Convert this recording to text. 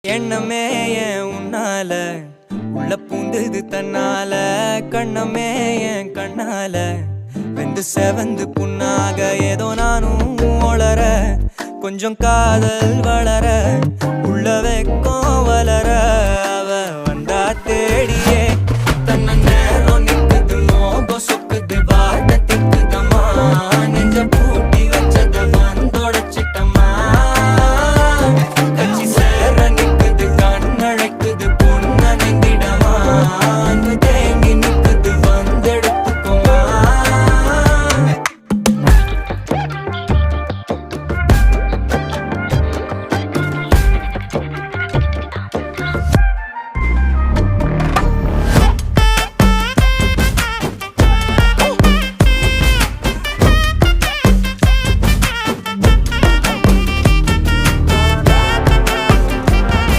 எண்ணமே ஏன் உன்னால உள்ள பூந்தது தன்னால கண்ணமே ஏன் கண்ணால வெந்து செவந்து புண்ணாக ஏதோ நானும் ஒளர கொஞ்சம் காதல் வளர உள்ள வைக்க